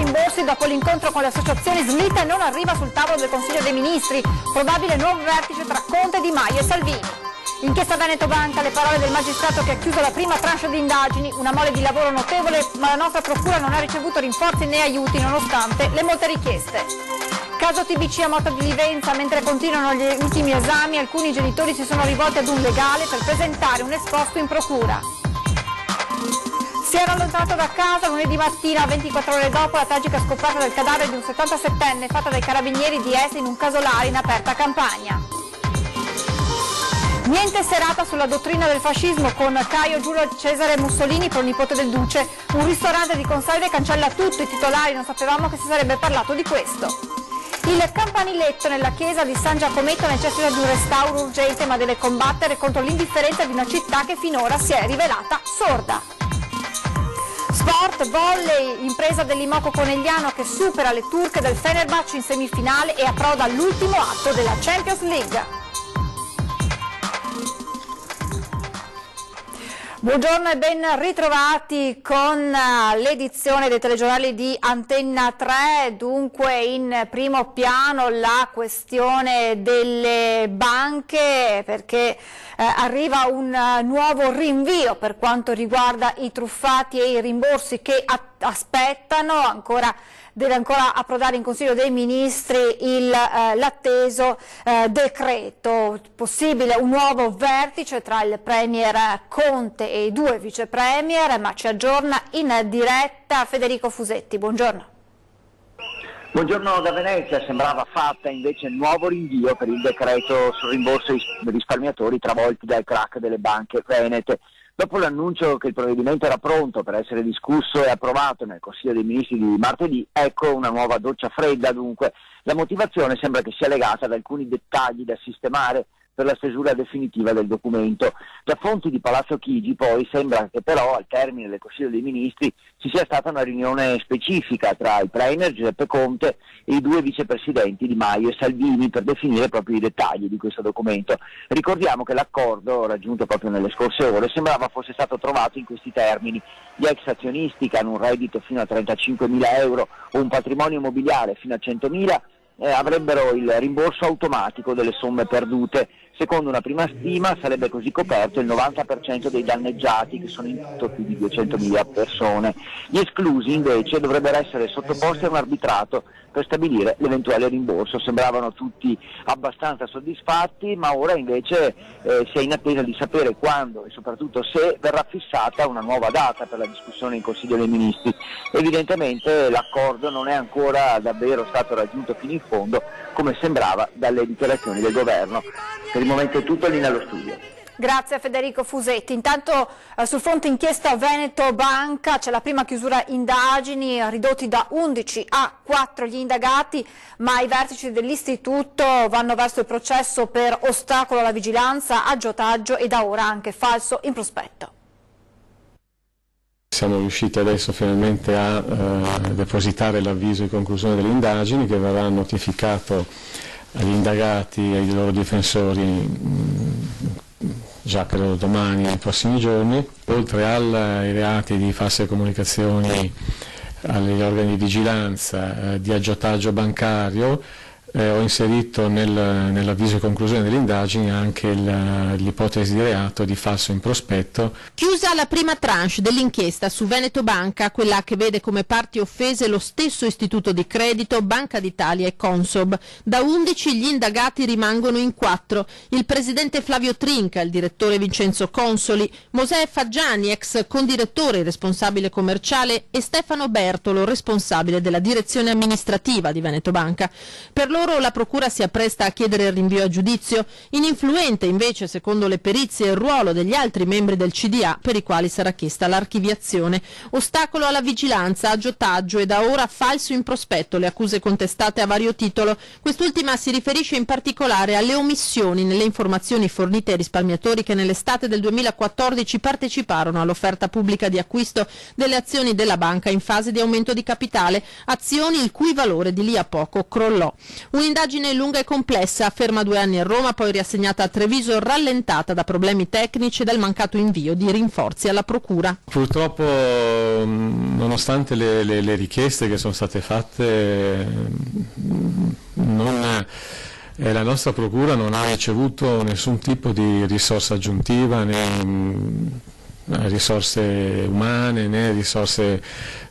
rimborsi dopo l'incontro con le associazioni slitta e non arriva sul tavolo del Consiglio dei Ministri. Probabile nuovo vertice tra Conte, Di Maio e Salvini. Inchiesta Veneto Banca, le parole del magistrato che ha chiuso la prima tranche di indagini, una mole di lavoro notevole, ma la nostra procura non ha ricevuto rinforzi né aiuti nonostante le molte richieste. Caso TBC a Motta di Livenza, mentre continuano gli ultimi esami, alcuni genitori si sono rivolti ad un legale per presentare un esposto in procura. Si era allontanato da casa lunedì mattina, 24 ore dopo la tragica scoperta del cadavere di un 77enne fatta dai carabinieri di Este in un casolare in aperta campagna. Niente serata sulla dottrina del fascismo con Caio Giulio Cesare Mussolini, pronipote del Duce. Un ristorante di Consalve cancella tutto, i titolari non sapevamo che si sarebbe parlato di questo. Il campaniletto nella chiesa di San Giacometto necessita di un restauro urgente, ma deve combattere contro l'indifferenza di una città che finora si è rivelata sorda. Sport, volley, impresa dell'Imoco Conegliano che supera le turche del Fenerbahce in semifinale e approda all'ultimo atto della Champions League. Buongiorno e ben ritrovati con l'edizione dei telegiornali di Antenna 3, dunque in primo piano la questione delle banche perché arriva un nuovo rinvio per quanto riguarda i truffati e i rimborsi che aspettano, deve ancora approdare in Consiglio dei Ministri l'atteso decreto, possibile un nuovo vertice tra il Premier Conte e i due Vice Premier, ma ci aggiorna in diretta Federico Fusetti, buongiorno. Buongiorno da Venezia, sembrava fatta invece il nuovo rinvio per il decreto sul rimborso ai risparmiatori travolti dal crack delle banche venete. Dopo l'annuncio che il provvedimento era pronto per essere discusso e approvato nel Consiglio dei Ministri di martedì, ecco una nuova doccia fredda dunque. La motivazione sembra che sia legata ad alcuni dettagli da sistemare per la stesura definitiva del documento. Da fonti di Palazzo Chigi poi sembra che però al termine del Consiglio dei Ministri ci sia stata una riunione specifica tra il Premier Giuseppe Conte e i due vicepresidenti Di Maio e Salvini per definire proprio i dettagli di questo documento. Ricordiamo che l'accordo raggiunto proprio nelle scorse ore sembrava fosse stato trovato in questi termini: gli ex azionisti che hanno un reddito fino a 35.000 euro o un patrimonio immobiliare fino a 100.000 avrebbero il rimborso automatico delle somme perdute. Secondo una prima stima sarebbe così coperto il 90% dei danneggiati, che sono in tutto più di 200.000 persone. Gli esclusi invece dovrebbero essere sottoposti a un arbitrato per stabilire l'eventuale rimborso. Sembravano tutti abbastanza soddisfatti, ma ora invece si è in attesa di sapere quando e soprattutto se verrà fissata una nuova data per la discussione in Consiglio dei Ministri. Evidentemente l'accordo non è ancora davvero stato raggiunto fino in fondo, come sembrava dalle dichiarazioni del governo. Per il momento è tutto, lì nello studio. Grazie Federico Fusetti. Intanto sul fronte inchiesta Veneto Banca c'è la prima chiusura indagini, ridotti da 11 a 4 gli indagati, ma i vertici dell'istituto vanno verso il processo per ostacolo alla vigilanza, aggiotaggio e da ora anche falso in prospetto. Siamo riusciti adesso finalmente a depositare l'avviso di conclusione delle indagini, che verrà notificato agli indagati e ai loro difensori già credo domani, nei prossimi giorni. Oltre ai reati di false comunicazioni agli organi di vigilanza, di aggiotaggio bancario, ho inserito nell'avviso di conclusione delle indagini anche l'ipotesi di reato di falso in prospetto. Chiusa la prima tranche dell'inchiesta su Veneto Banca, quella che vede come parti offese lo stesso istituto di credito, Banca d'Italia e Consob. Da 11 gli indagati rimangono in 4. Il presidente Flavio Trinca, il direttore Vincenzo Consoli, Mosè Faggiani, ex condirettore e responsabile commerciale, e Stefano Bertolo, responsabile della direzione amministrativa di Veneto Banca. Per loro la procura si appresta a chiedere il rinvio a giudizio. Ininfluente invece, secondo le perizie, il ruolo degli altri membri del CDA per i quali sarà chiesta l'archiviazione. Ostacolo alla vigilanza, aggiotaggio e da ora falso in prospetto, le accuse contestate a vario titolo. Quest'ultima si riferisce in particolare alle omissioni nelle informazioni fornite ai risparmiatori che nell'estate del 2014 parteciparono all'offerta pubblica di acquisto delle azioni della banca in fase di aumento di capitale, azioni il cui valore di lì a poco crollò. Un'indagine lunga e complessa, ferma 2 anni a Roma, poi riassegnata a Treviso, rallentata da problemi tecnici e dal mancato invio di rinforzi alla procura. Purtroppo, nonostante le richieste che sono state fatte, la nostra procura non ha ricevuto nessun tipo di risorsa aggiuntiva, né risorse umane, né risorse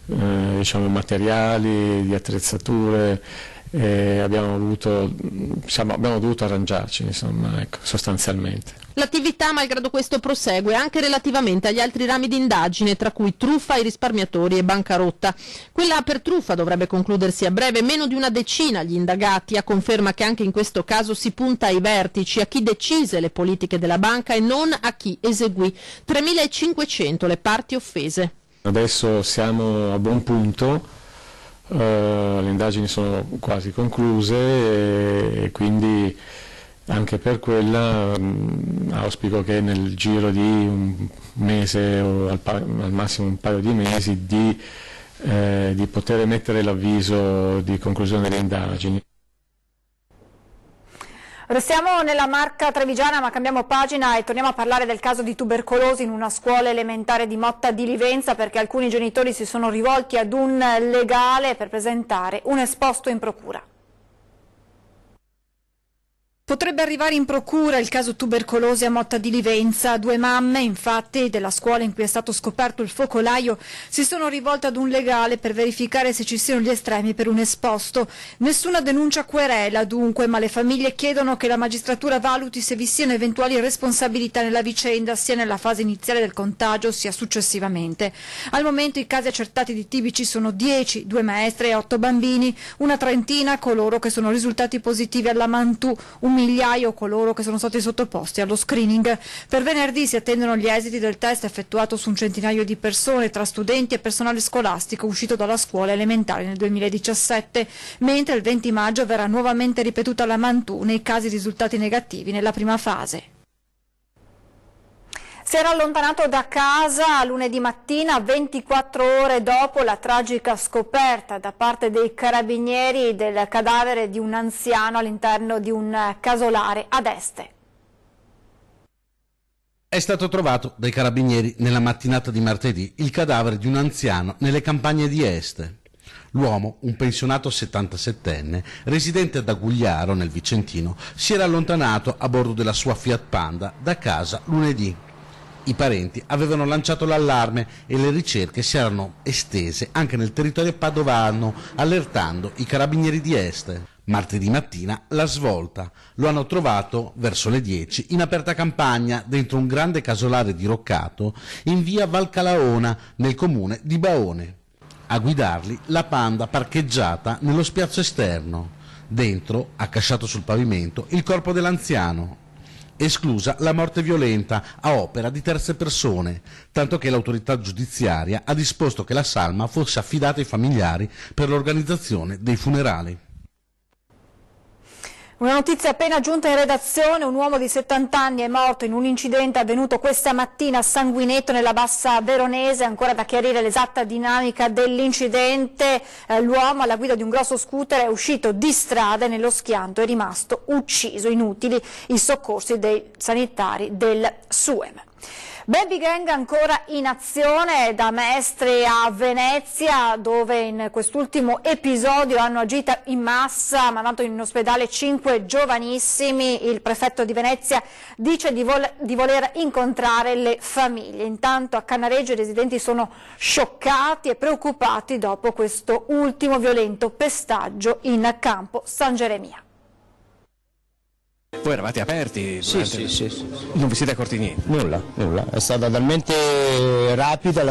materiali, di attrezzature. Abbiamo dovuto arrangiarci, insomma, ecco, sostanzialmente. L'attività, malgrado questo, prosegue anche relativamente agli altri rami di indagine, tra cui truffa ai risparmiatori e bancarotta. Quella per truffa dovrebbe concludersi a breve, meno di una decina gli indagati, a conferma che anche in questo caso si punta ai vertici, a chi decise le politiche della banca e non a chi eseguì. 3.500 le parti offese. Adesso siamo a buon punto. Le indagini sono quasi concluse e quindi anche per quella auspico che nel giro di un mese o al massimo un paio di mesi di poter emettere l'avviso di conclusione delle indagini. Restiamo nella Marca trevigiana, ma cambiamo pagina e torniamo a parlare del caso di tubercolosi in una scuola elementare di Motta di Livenza, perché alcuni genitori si sono rivolti ad un legale per presentare un esposto in procura. Potrebbe arrivare in procura il caso tubercolosi a Motta di Livenza. 2 mamme, infatti, della scuola in cui è stato scoperto il focolaio si sono rivolte ad un legale per verificare se ci siano gli estremi per un esposto. Nessuna denuncia querela, dunque, ma le famiglie chiedono che la magistratura valuti se vi siano eventuali responsabilità nella vicenda, sia nella fase iniziale del contagio, sia successivamente. Al momento i casi accertati di TBC sono 10, 2 maestre e 8 bambini, una trentina coloro che sono risultati positivi alla Mantù, 1 migliaio coloro che sono stati sottoposti allo screening. Per venerdì si attendono gli esiti del test effettuato su un centinaio di persone tra studenti e personale scolastico uscito dalla scuola elementare nel 2017, mentre il 20 maggio verrà nuovamente ripetuta la Mantù nei casi risultati negativi nella prima fase. Si era allontanato da casa lunedì mattina, 24 ore dopo la tragica scoperta da parte dei carabinieri del cadavere di un anziano all'interno di un casolare ad Este. È stato trovato dai carabinieri nella mattinata di martedì il cadavere di un anziano nelle campagne di Este. L'uomo, un pensionato 77enne, residente ad Agugliaro nel Vicentino, si era allontanato a bordo della sua Fiat Panda da casa lunedì. I parenti avevano lanciato l'allarme e le ricerche si erano estese anche nel territorio padovano, allertando i carabinieri di Este. Martedì mattina la svolta. Lo hanno trovato verso le 10 in aperta campagna dentro un grande casolare diroccato in via Valcalaona nel comune di Baone. A guidarli la Panda parcheggiata nello spiazzo esterno. Dentro, accasciato sul pavimento, il corpo dell'anziano. Esclusa la morte violenta a opera di terze persone, tanto che l'autorità giudiziaria ha disposto che la salma fosse affidata ai familiari per l'organizzazione dei funerali. Una notizia appena giunta in redazione: un uomo di 70 anni è morto in un incidente avvenuto questa mattina a Sanguinetto nella Bassa Veronese. Ancora da chiarire l'esatta dinamica dell'incidente. L'uomo alla guida di un grosso scooter è uscito di strada e nello schianto è rimasto ucciso. Inutili i soccorsi dei sanitari del SUEM. Baby gang ancora in azione da Mestre a Venezia, dove in quest'ultimo episodio hanno agito in massa, mandando in ospedale 5 giovanissimi. Il prefetto di Venezia dice di voler incontrare le famiglie. Intanto a Cannareggio i residenti sono scioccati e preoccupati dopo questo ultimo violento pestaggio in campo San Geremia. Voi eravate aperti? Sì. Non vi siete accorti niente? Nulla. È stata talmente rapida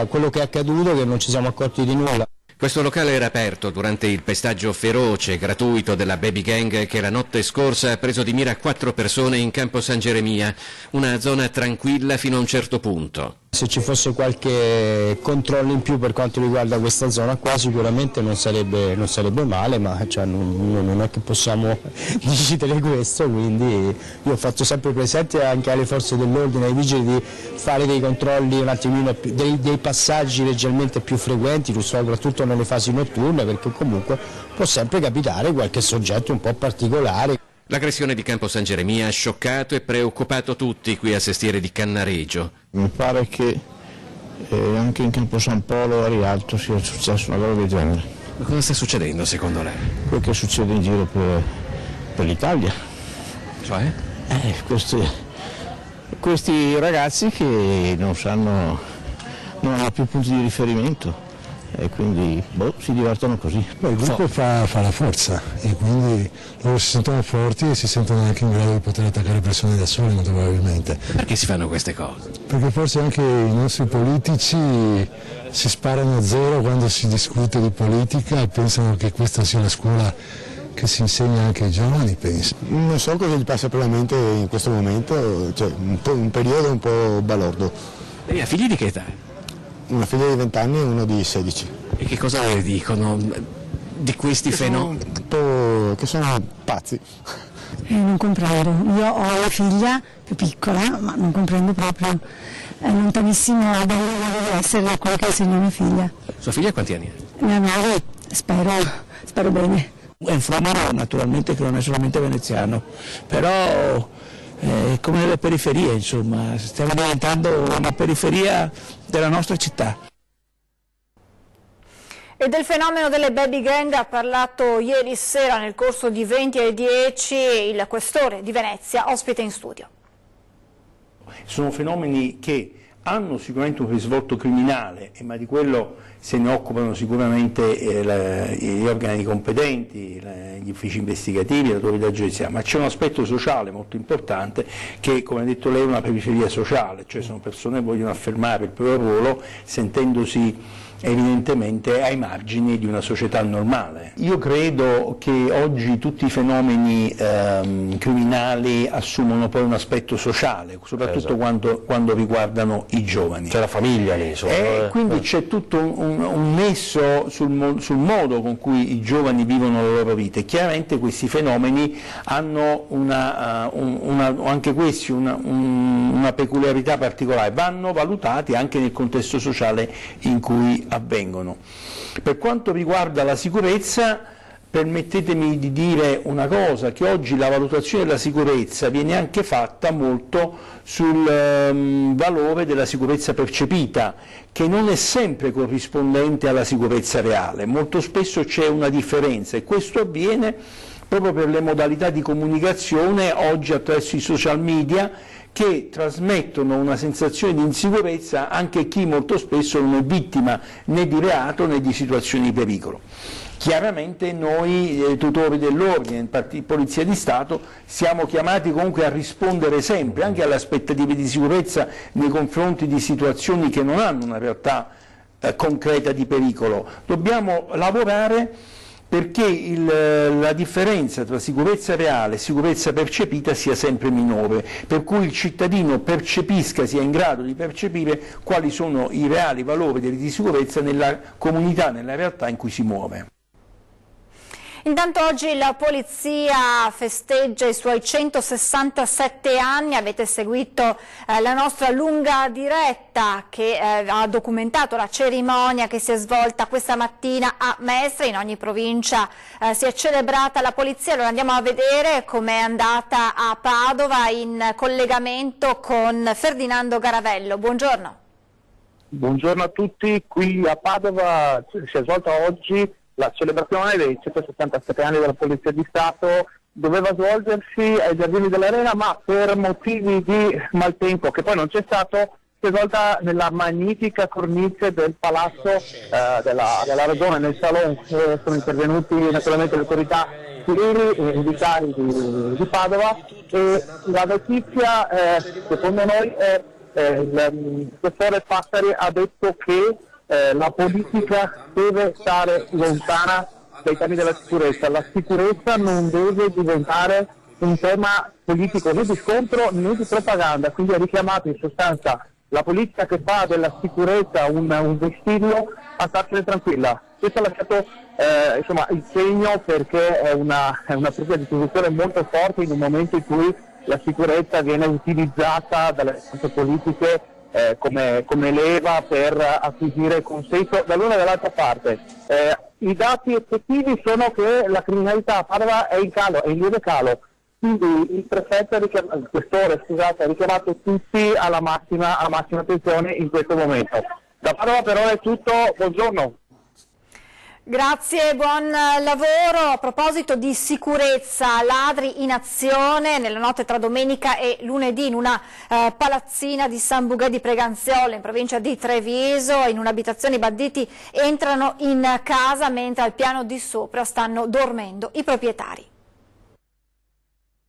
quello che è accaduto che non ci siamo accorti di nulla. Questo locale era aperto durante il pestaggio feroce e gratuito della Baby Gang che la notte scorsa ha preso di mira 4 persone in campo San Geremia, una zona tranquilla fino a un certo punto. Se ci fosse qualche controllo in più per quanto riguarda questa zona qua sicuramente non sarebbe male, ma cioè, non è che possiamo decidere questo, quindi io ho fatto sempre presente anche alle forze dell'ordine, ai vigili, di fare dei controlli un attimino più, dei passaggi leggermente più frequenti, soprattutto nelle fasi notturne, perché comunque può sempre capitare qualche soggetto un po' particolare. L'aggressione di Campo San Geremia ha scioccato e preoccupato tutti qui a Sestiere di Cannaregio. Mi pare che anche in Campo San Polo a Rialto sia successa una cosa del genere. Ma cosa sta succedendo secondo lei? Quel che succede in giro per l'Italia. Cioè? Questi ragazzi che non hanno più punti di riferimento e quindi si divertono così. Il gruppo fa la forza e quindi loro si sentono forti e si sentono anche in grado di poter attaccare persone da soli, molto probabilmente. Perché si fanno queste cose? Perché forse anche i nostri politici si sparano a zero quando si discute di politica e pensano che questa sia la scuola che si insegna anche ai giovani, penso. Non so cosa gli passa per la mente in questo momento, cioè un periodo un po' balordo. Lei ha figli di che età? Una figlia di 20 anni e uno di 16. E che cosa le dicono di questi fenomeni? Che sono pazzi. Non comprendo. Io ho la figlia più piccola, ma non comprendo proprio. È lontanissimo dall'essere quello che insegna mia figlia. Sua figlia quanti anni ha? Mia madre, spero bene. È un fenomeno naturalmente che non è solamente veneziano, però come nelle periferie, insomma, stiamo diventando una periferia della nostra città. E del fenomeno delle baby gang ha parlato ieri sera nel corso di 20 e 10 il questore di Venezia, ospite in studio. Sono fenomeni che hanno sicuramente un risvolto criminale, ma di quello se ne occupano sicuramente gli organi competenti, gli uffici investigativi, l'autorità giudiziaria, ma c'è un aspetto sociale molto importante che, come ha detto lei, è una periferia sociale, cioè sono persone che vogliono affermare il proprio ruolo sentendosi evidentemente ai margini di una società normale. Io credo che oggi tutti i fenomeni criminali assumono poi un aspetto sociale, soprattutto quando riguardano i giovani. C'è la famiglia lì, insomma. Quindi c'è tutto un nesso sul modo con cui i giovani vivono la loro vita e chiaramente questi fenomeni hanno anche questi una peculiarità particolare, vanno valutati anche nel contesto sociale in cui avvengono. Per quanto riguarda la sicurezza, permettetemi di dire una cosa, che oggi la valutazione della sicurezza viene anche fatta molto sul valore della sicurezza percepita, che non è sempre corrispondente alla sicurezza reale, molto spesso c'è una differenza e questo avviene proprio per le modalità di comunicazione oggi attraverso i social media che trasmettono una sensazione di insicurezza anche a chi molto spesso non è vittima né di reato né di situazioni di pericolo. Chiaramente noi tutori dell'ordine, Polizia di Stato, siamo chiamati comunque a rispondere sempre anche alle aspettative di sicurezza nei confronti di situazioni che non hanno una realtà concreta di pericolo. Dobbiamo lavorare perché la differenza tra sicurezza reale e sicurezza percepita sia sempre minore, per cui il cittadino sia in grado di percepire quali sono i reali valori di sicurezza nella comunità, nella realtà in cui si muove. Intanto oggi la polizia festeggia i suoi 167 anni, avete seguito la nostra lunga diretta che ha documentato la cerimonia che si è svolta questa mattina a Mestre, in ogni provincia si è celebrata la polizia. Allora andiamo a vedere com'è andata a Padova in collegamento con Ferdinando Garavello. Buongiorno. Buongiorno a tutti, qui a Padova si è svolta oggi la celebrazione dei 167 anni della Polizia di Stato. Doveva svolgersi ai Giardini dell'Arena, ma per motivi di maltempo, che poi non c'è stato, si è svolta nella magnifica cornice del Palazzo della Regione, nel Salon. Sono intervenuti naturalmente le autorità civili e militari di Padova e la notizia, secondo noi, il professore Passari ha detto che la politica deve stare lontana dai temi della sicurezza. La sicurezza non deve diventare un tema politico né di scontro né di propaganda, quindi ha richiamato in sostanza la politica che fa della sicurezza un vessillo, a starsene tranquilla. Questo ha lasciato il segno, perché è una presa di posizione molto forte in un momento in cui la sicurezza viene utilizzata dalle forze politiche come leva per acquisire consenso dall'una e dall'altra parte. I dati effettivi sono che la criminalità a Padova è in calo, è in lieve calo. Quindi il prefetto, il questore, scusate, ha richiamato tutti alla massima attenzione in questo momento. Da Padova per ora è tutto, buongiorno. Grazie, buon lavoro. A proposito di sicurezza, ladri in azione nella notte tra domenica e lunedì in una palazzina di San Bugè di Preganziolo, in provincia di Treviso. In un'abitazione i banditi entrano in casa mentre al piano di sopra stanno dormendo i proprietari.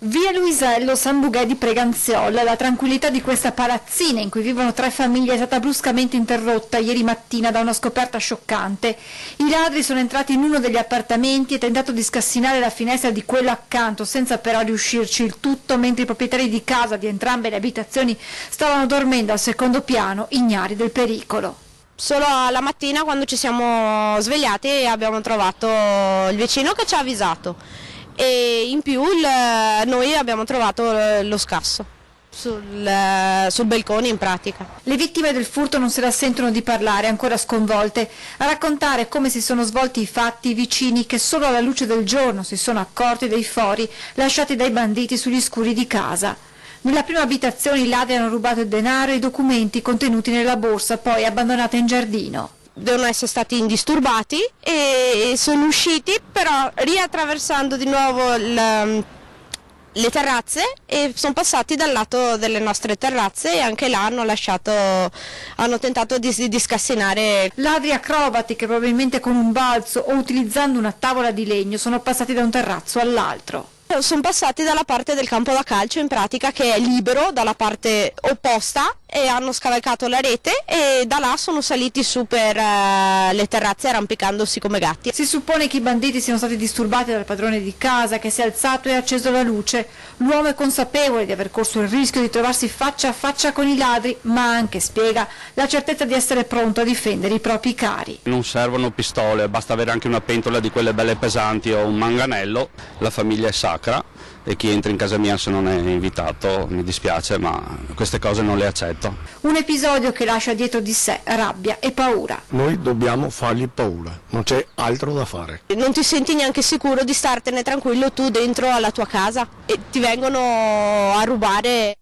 Via Luisello, San Bugè di Preganziolo. La tranquillità di questa palazzina in cui vivono 3 famiglie è stata bruscamente interrotta ieri mattina da una scoperta scioccante. I ladri sono entrati in uno degli appartamenti e tentato di scassinare la finestra di quello accanto, senza però riuscirci, il tutto mentre i proprietari di casa di entrambe le abitazioni stavano dormendo al secondo piano, ignari del pericolo. Solo la mattina, quando ci siamo svegliati, abbiamo trovato il vicino che ci ha avvisato. E in più noi abbiamo trovato lo scasso sul balcone, in pratica. Le vittime del furto non se la sentono di parlare, ancora sconvolte. A raccontare come si sono svolti i fatti i vicini, che solo alla luce del giorno si sono accorti dei fori lasciati dai banditi sugli scuri di casa. Nella prima abitazione i ladri hanno rubato il denaro e i documenti contenuti nella borsa, poi abbandonata in giardino. Devono essere stati indisturbati e sono usciti, però riattraversando di nuovo le terrazze, e sono passati dal lato delle nostre terrazze, e anche là hanno tentato di scassinare. Ladri acrobati che probabilmente con un balzo o utilizzando una tavola di legno sono passati da un terrazzo all'altro. Sono passati dalla parte del campo da calcio, in pratica, che è libero dalla parte opposta, e hanno scavalcato la rete e da là sono saliti su per le terrazze arrampicandosi come gatti. Si suppone che i banditi siano stati disturbati dal padrone di casa, che si è alzato e ha acceso la luce. L'uomo è consapevole di aver corso il rischio di trovarsi faccia a faccia con i ladri, ma anche, spiega, la certezza di essere pronto a difendere i propri cari. Non servono pistole, basta avere anche una pentola di quelle belle pesanti o un manganello. La famiglia è sacra e chi entra in casa mia, se non è invitato, mi dispiace, ma queste cose non le accetto. Un episodio che lascia dietro di sé rabbia e paura. Noi dobbiamo fargli paura, non c'è altro da fare. Non ti senti neanche sicuro di startene tranquillo tu dentro alla tua casa, e ti vengono a rubare.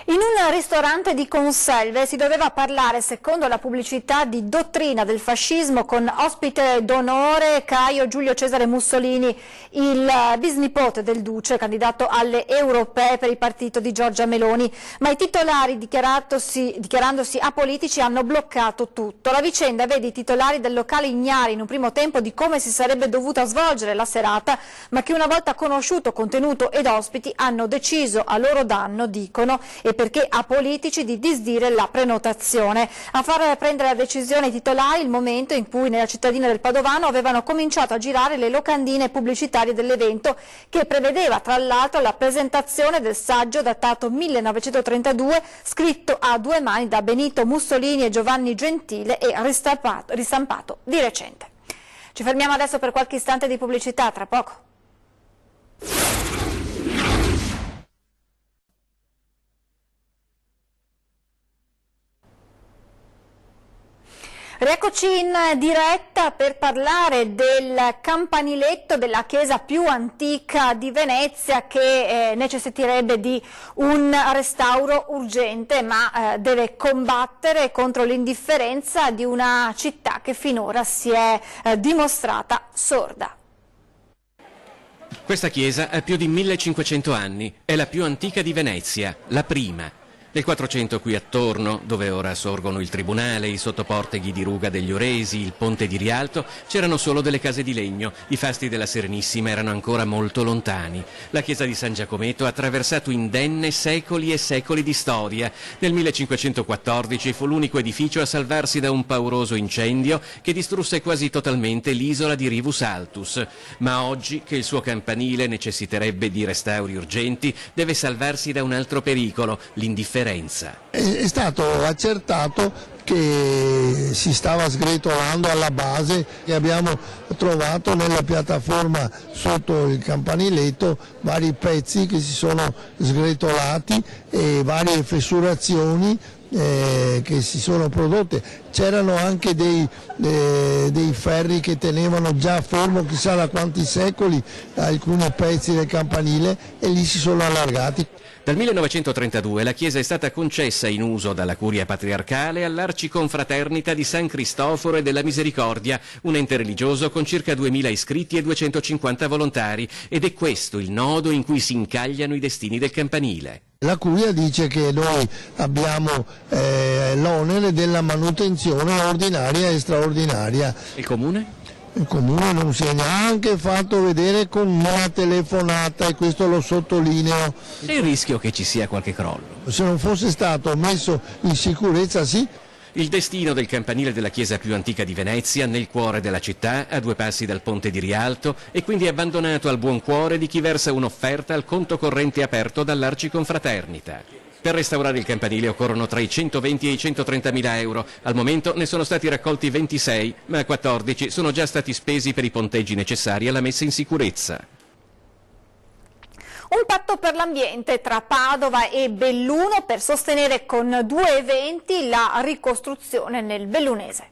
In un ristorante di Conselve si doveva parlare, secondo la pubblicità, di dottrina del fascismo, con ospite d'onore Caio Giulio Cesare Mussolini, il bisnipote del Duce, candidato alle europee per il partito di Giorgia Meloni. Ma i titolari, dichiarandosi apolitici, hanno bloccato tutto. La vicenda vede i titolari del locale ignari in un primo tempo di come si sarebbe dovuta svolgere la serata, ma che una volta conosciuto contenuto ed ospiti hanno deciso a loro danno, dicono, e perché apolitici, di disdire la prenotazione. A far prendere la decisione ai titolari il momento in cui nella cittadina del Padovano avevano cominciato a girare le locandine pubblicitarie dell'evento, che prevedeva tra l'altro la presentazione del saggio datato 1932, scritto a 2 mani da Benito Mussolini e Giovanni Gentile e ristampato di recente. Ci fermiamo adesso per qualche istante di pubblicità, tra poco. Rieccoci in diretta per parlare del campaniletto della chiesa più antica di Venezia, che necessiterebbe di un restauro urgente, ma deve combattere contro l'indifferenza di una città che finora si è dimostrata sorda. Questa chiesa ha più di 1500 anni, è la più antica di Venezia, la prima. Nel 400 qui attorno, dove ora sorgono il tribunale, i sottoporteghi di Ruga degli Oresi, il ponte di Rialto, c'erano solo delle case di legno. I fasti della Serenissima erano ancora molto lontani. La chiesa di San Giacometto ha attraversato indenne secoli e secoli di storia. Nel 1514 fu l'unico edificio a salvarsi da un pauroso incendio che distrusse quasi totalmente l'isola di Rivus Altus. Ma oggi, che il suo campanile necessiterebbe di restauri urgenti, deve salvarsi da un altro pericolo, l'indifferenza differenza. È stato accertato che si stava sgretolando alla base, che abbiamo trovato nella piattaforma sotto il campaniletto vari pezzi che si sono sgretolati e varie fessurazioni che si sono prodotte. C'erano anche dei ferri che tenevano già fermo chissà da quanti secoli alcuni pezzi del campanile e lì si sono allargati. Dal 1932 la chiesa è stata concessa in uso dalla Curia Patriarcale all'Arciconfraternita di San Cristoforo e della Misericordia, un ente religioso con circa 2000 iscritti e 250 volontari, ed è questo il nodo in cui si incagliano i destini del campanile. La Curia dice che noi abbiamo l'onere della manutenzione ordinaria e straordinaria. Il Comune? Il Comune non si è neanche fatto vedere con una telefonata e questo lo sottolineo. C'è il rischio che ci sia qualche crollo? Se non fosse stato messo in sicurezza sì. Il destino del campanile della chiesa più antica di Venezia, nel cuore della città, a 2 passi dal ponte di Rialto, è quindi abbandonato al buon cuore di chi versa un'offerta al conto corrente aperto dall'Arciconfraternita. Per restaurare il campanile occorrono tra i 120 e i 130 mila euro. Al momento ne sono stati raccolti 26, ma 14 sono già stati spesi per i ponteggi necessari alla messa in sicurezza. Un patto per l'ambiente tra Padova e Belluno per sostenere con 2 eventi la ricostruzione nel bellunese.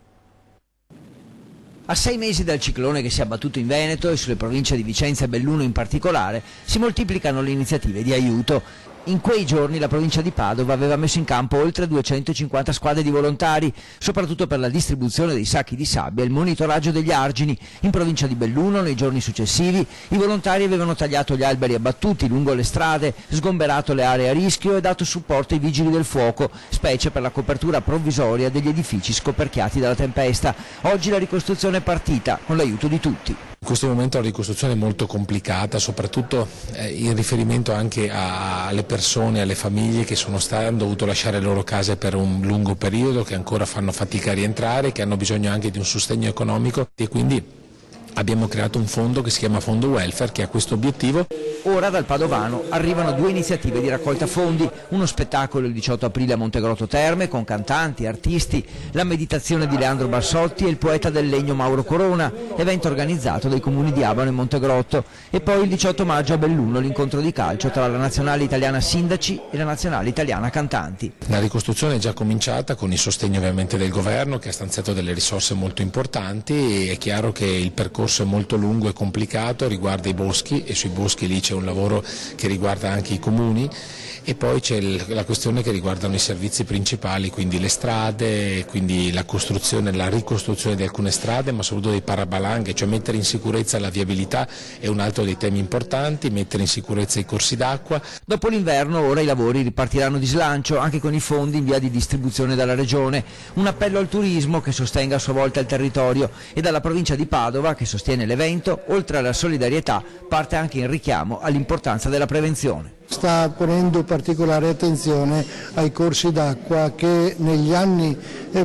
A 6 mesi dal ciclone che si è abbattuto in Veneto e sulle province di Vicenza e Belluno in particolare, si moltiplicano le iniziative di aiuto. In quei giorni la provincia di Padova aveva messo in campo oltre 250 squadre di volontari, soprattutto per la distribuzione dei sacchi di sabbia e il monitoraggio degli argini. In provincia di Belluno, nei giorni successivi, i volontari avevano tagliato gli alberi abbattuti lungo le strade, sgomberato le aree a rischio e dato supporto ai vigili del fuoco, specie per la copertura provvisoria degli edifici scoperchiati dalla tempesta. Oggi la ricostruzione è partita, con l'aiuto di tutti. In questo momento la ricostruzione è molto complicata, soprattutto in riferimento anche alle persone, alle famiglie che hanno dovuto lasciare le loro case per un lungo periodo, che ancora fanno fatica a rientrare, che hanno bisogno anche di un sostegno economico e quindi abbiamo creato un fondo che si chiama Fondo Welfare che ha questo obiettivo. Ora dal Padovano arrivano 2 iniziative di raccolta fondi, uno spettacolo il 18 aprile a Montegrotto Terme con cantanti, artisti, la meditazione di Leandro Barsotti e il poeta del legno Mauro Corona, evento organizzato dai comuni di Abano e Montegrotto, e poi il 18 maggio a Belluno l'incontro di calcio tra la nazionale italiana Sindaci e la nazionale italiana Cantanti. La ricostruzione è già cominciata con il sostegno ovviamente del governo che ha stanziato delle risorse molto importanti. È chiaro che il percorso è molto lungo e complicato, riguarda i boschi e sui boschi lì c'è un lavoro che riguarda anche i comuni e poi c'è la questione che riguardano i servizi principali, quindi le strade, quindi la costruzione, la ricostruzione di alcune strade, ma soprattutto dei parabalanghe, cioè mettere in sicurezza la viabilità è un altro dei temi importanti, mettere in sicurezza i corsi d'acqua. Dopo l'inverno ora i lavori ripartiranno di slancio, anche con i fondi in via di distribuzione dalla Regione. Un appello al turismo che sostenga a sua volta il territorio e dalla provincia di Padova, che sostiene l'evento, oltre alla solidarietà, parte anche in richiamo all'importanza della prevenzione. Sta ponendo particolare attenzione ai corsi d'acqua che negli anni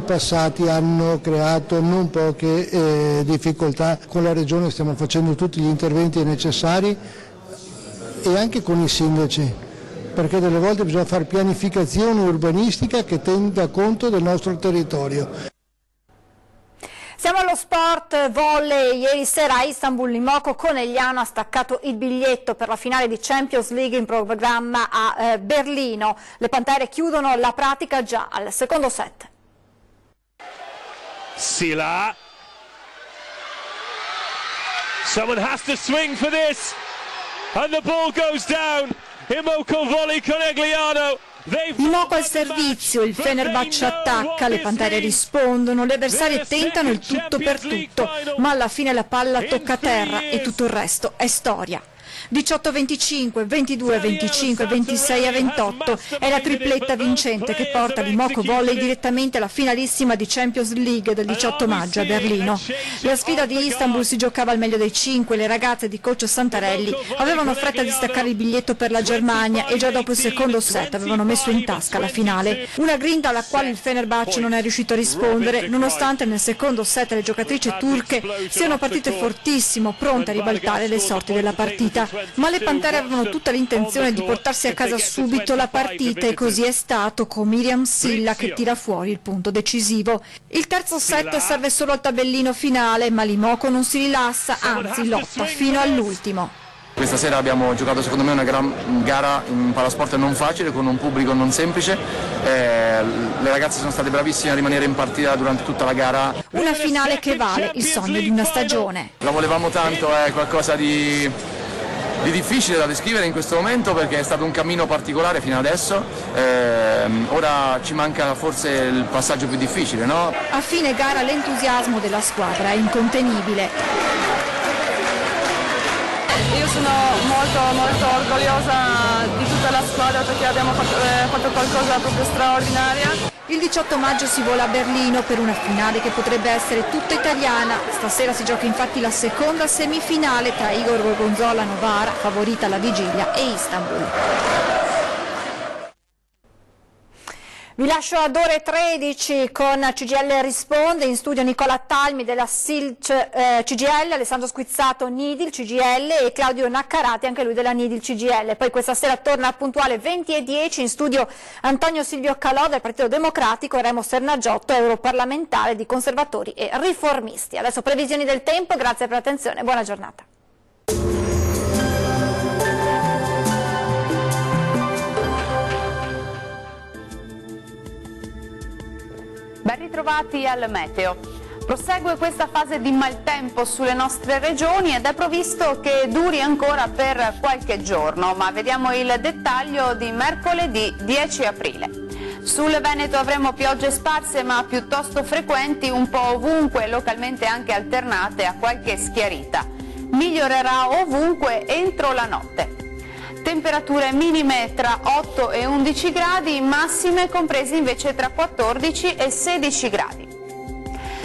passati hanno creato non poche difficoltà. Con la Regione stiamo facendo tutti gli interventi necessari e anche con i sindaci, perché delle volte bisogna fare pianificazione urbanistica che tenga conto del nostro territorio. Siamo allo sport volley. Ieri sera a Istanbul Limoko Conegliano ha staccato il biglietto per la finale di Champions League in programma a Berlino. Le Pantere chiudono la pratica già al secondo set. Sila. Someone has to swing for this. And the ball goes down. Limoko volley Conegliano. Limoko al servizio, il Fenerbahce attacca, le Pantere rispondono, le avversarie tentano il tutto per tutto, ma alla fine la palla tocca a terra e tutto il resto è storia. 18-25, 22-25, 26-28 è la tripletta vincente che porta Limoko Volley direttamente alla finalissima di Champions League del 18 maggio a Berlino. La sfida di Istanbul si giocava al meglio dei 5, le ragazze di coach Santarelli avevano fretta di staccare il biglietto per la Germania e già dopo il secondo set avevano messo in tasca la finale. Una grinta alla quale il Fenerbahce non è riuscito a rispondere, nonostante nel secondo set le giocatrici turche siano partite fortissimo, pronte a ribaltare le sorti della partita. sconfitta, ma le Pantere avevano tutta l'intenzione di portarsi a casa subito la partita e così è stato, con Miriam Silla che tira fuori il punto decisivo. Il terzo set serve solo al tabellino finale, ma l'Imoco non si rilassa, anzi lotta fino all'ultimo. Questa sera abbiamo giocato secondo me una gran gara in palasport non facile, con un pubblico non semplice, le ragazze sono state bravissime a rimanere in partita durante tutta la gara. Una finale che vale il sogno di una stagione. La volevamo tanto, è qualcosa di difficile da descrivere in questo momento perché è stato un cammino particolare fino adesso, ora ci manca forse il passaggio più difficile, no? A fine gara l'entusiasmo della squadra è incontenibile. Io sono molto orgogliosa di tutta la squadra perché abbiamo fatto qualcosa proprio straordinaria. Il 18 maggio si vola a Berlino per una finale che potrebbe essere tutta italiana. Stasera si gioca infatti la seconda semifinale tra Igor Gorgonzola Novara, favorita alla vigilia, e Istanbul. Vi lascio ad ore 13 con CGIL Risponde, in studio Nicola Talmi della SILC CGIL, Alessandro Squizzato Nidil CGIL e Claudio Naccarati, anche lui della Nidil CGIL. Poi questa sera torna puntuale 20:10 in studio Antonio Silvio Calò del Partito Democratico e Remo Sernaggiotto, europarlamentare di Conservatori e Riformisti. Adesso previsioni del tempo, grazie per l'attenzione, buona giornata. Ben ritrovati al meteo. Prosegue questa fase di maltempo sulle nostre regioni ed è previsto che duri ancora per qualche giorno, ma vediamo il dettaglio di mercoledì 10 aprile. Sul Veneto avremo piogge sparse ma piuttosto frequenti un po' ovunque, localmente anche alternate a qualche schiarita. Migliorerà ovunque entro la notte. Temperature minime tra 8 e 11 gradi, massime comprese invece tra 14 e 16 gradi.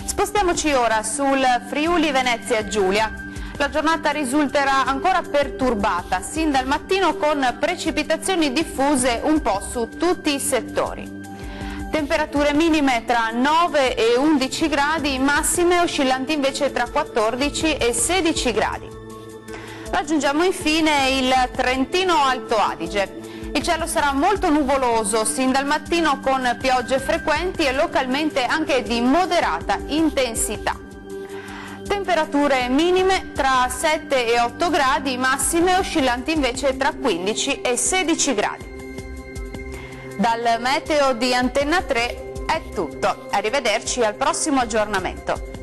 Spostiamoci ora sul Friuli Venezia Giulia. La giornata risulterà ancora perturbata, sin dal mattino con precipitazioni diffuse un po' su tutti i settori. Temperature minime tra 9 e 11 gradi, massime oscillanti invece tra 14 e 16 gradi. Raggiungiamo infine il Trentino Alto Adige. Il cielo sarà molto nuvoloso sin dal mattino con piogge frequenti e localmente anche di moderata intensità. Temperature minime tra 7 e 8 gradi, massime oscillanti invece tra 15 e 16 gradi. Dal meteo di Antenna 3 è tutto. Arrivederci al prossimo aggiornamento.